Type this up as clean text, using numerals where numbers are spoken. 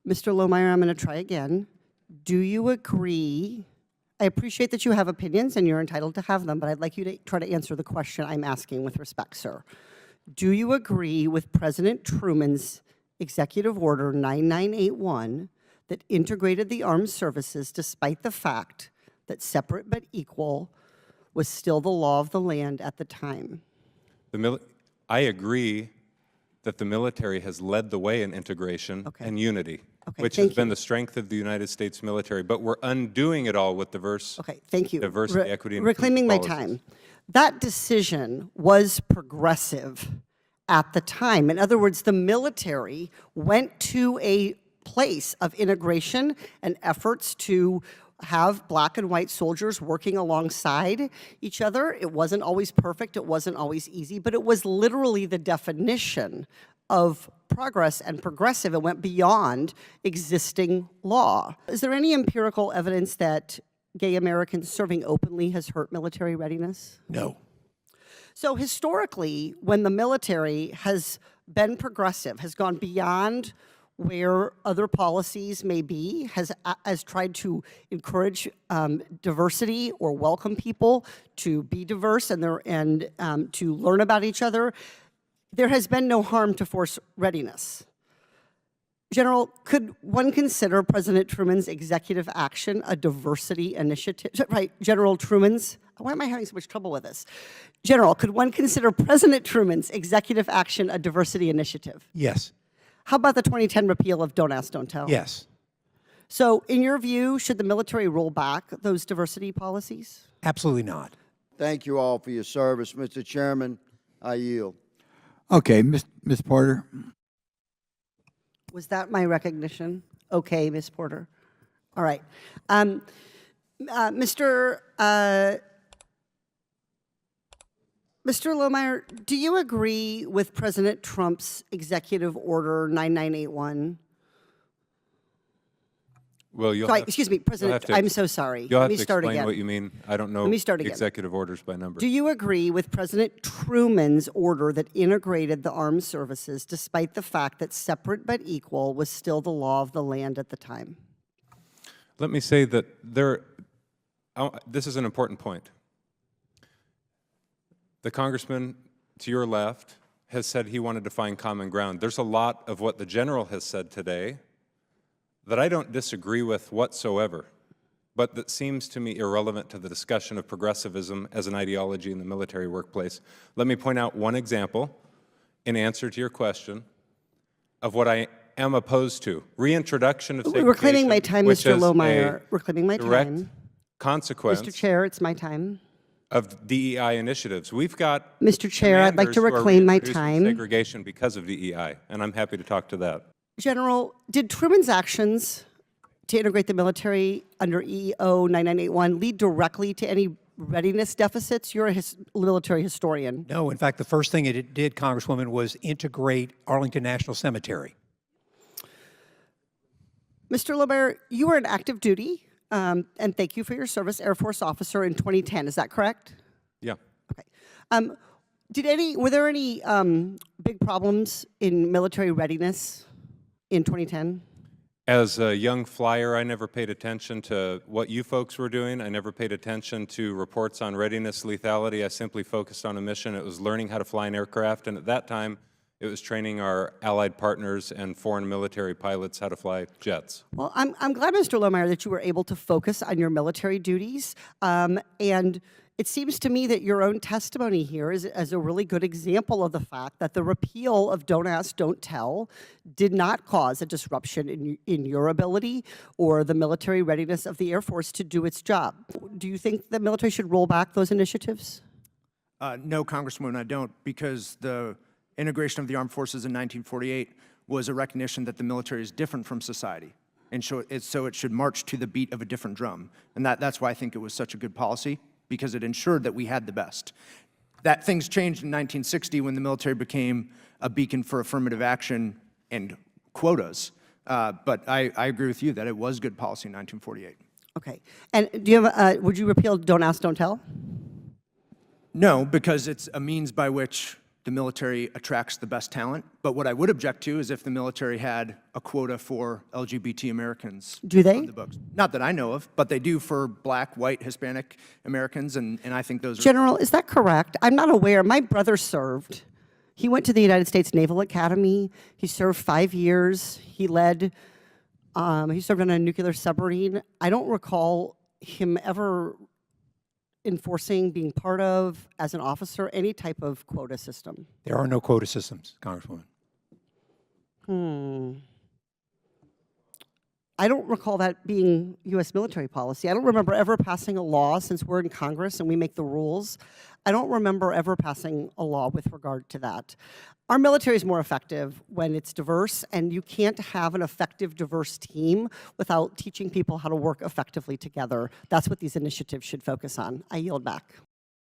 Mr. Lohmeyer, I'm going to try again. Do you agree? I appreciate that you have opinions and you're entitled to have them, but I'd like you to try to answer the question I'm asking with respect, sir. Do you agree with President Truman's Executive Order 9981 that integrated the armed services despite the fact that separate but equal was still the law of the land at the time? I agree that the military has led the way in integration and unity, which has been the strength of the United States military, but we're undoing it all with diversity, equity, and reclaiming my time. That decision was progressive at the time. In other words, the military went to a place of integration and efforts to have black and white soldiers working alongside each other. It wasn't always perfect, it wasn't always easy, but it was literally the definition of progress and progressive. It went beyond existing law. Is there any empirical evidence that gay Americans serving openly has hurt military readiness? No. So historically, when the military has been progressive, has gone beyond where other policies may be, has tried to encourage diversity or welcome people to be diverse and to learn about each other, there has been no harm to force readiness. General, could one consider President Truman's executive action a diversity initiative? Right, General Truman's, why am I having so much trouble with this? General, could one consider President Truman's executive action a diversity initiative? Yes. How about the 2010 repeal of Don't Ask, Don't Tell? Yes. So in your view, should the military roll back those diversity policies? Absolutely not. Thank you all for your service. Mr. Chairman, I yield. Okay, Ms. Porter. Was that my recognition? Okay, Ms. Porter. All right. Mr. Lohmeyer, do you agree with President Trump's Executive Order 9981? Well, excuse me, President, I'm so sorry. You'll Let have me to start explain again. what you mean. I don't know Let me start again. executive orders by number. Do you agree with President Truman's order that integrated the armed services despite the fact that separate but equal was still the law of the land at the time? Let me say that this is an important point. The congressman to your left has said he wanted to find common ground. There's a lot of what the general has said today that I don't disagree with whatsoever, but that seems to me irrelevant to the discussion of progressivism as an ideology in the military workplace. Let me point out one example in answer to your question of what I am opposed to. Reintroduction of segregation, reclaiming my time, Mr. Lohmeyer. Reclaiming my direct time. consequence. Mr. Chair, it's my time. Of DEI initiatives. We've got Mr. Chair, I'd like to reclaim my time. Segregation because of DEI, and I'm happy to talk to that. General, did Truman's actions to integrate the military under EO 9981 lead directly to any readiness deficits? You're a military historian. No, in fact, the first thing it did, Congresswoman, was integrate Arlington National Cemetery. Mr. Lohmeyer, you were in active duty, and thank you for your service, Air Force officer in 2010. Is that correct? Yeah. Okay. Were there any big problems in military readiness in 2010? As a young flyer, I never paid attention to what you folks were doing. I never paid attention to reports on readiness, lethality. I simply focused on a mission. It was learning how to fly an aircraft, and at that time, it was training our allied partners and foreign military pilots how to fly jets. Well, I'm glad, Mr. Lohmeyer, that you were able to focus on your military duties, and it seems to me that your own testimony here is a really good example of the fact that the repeal of Don't Ask, Don't Tell did not cause a disruption in your ability or the military readiness of the Air Force to do its job. Do you think the military should roll back those initiatives? No, Congresswoman, I don't, because the integration of the armed forces in 1948 was a recognition that the military is different from society, and so it should march to the beat of a different drum. And that's why I think it was such a good policy, because it ensured that we had the best. That things changed in 1960 when the military became a beacon for affirmative action and quotas. But I agree with you that it was good policy in 1948. Okay. And do you have would you repeal Don't Ask, Don't Tell? No, because it's a means by which the military attracts the best talent. But what I would object to is if the military had a quota for LGBT Americans. Do they? On the books. Not that I know of, but they do for Black, white, Hispanic Americans, and I think those are... General, is that correct? I'm not aware. My brother served. He went to the United States Naval Academy. He served 5 years. He served on a nuclear submarine. I don't recall him ever enforcing, being part of, as an officer, any type of quota system. There are no quota systems, Congresswoman. I don't recall that being U.S. military policy. I don't remember ever passing a law, since we're in Congress and we make the rules. I don't remember ever passing a law with regard to that. Our military is more effective when it's diverse, and you can't have an effective, diverse team without teaching people how to work effectively together. That's what these initiatives should focus on. I yield back.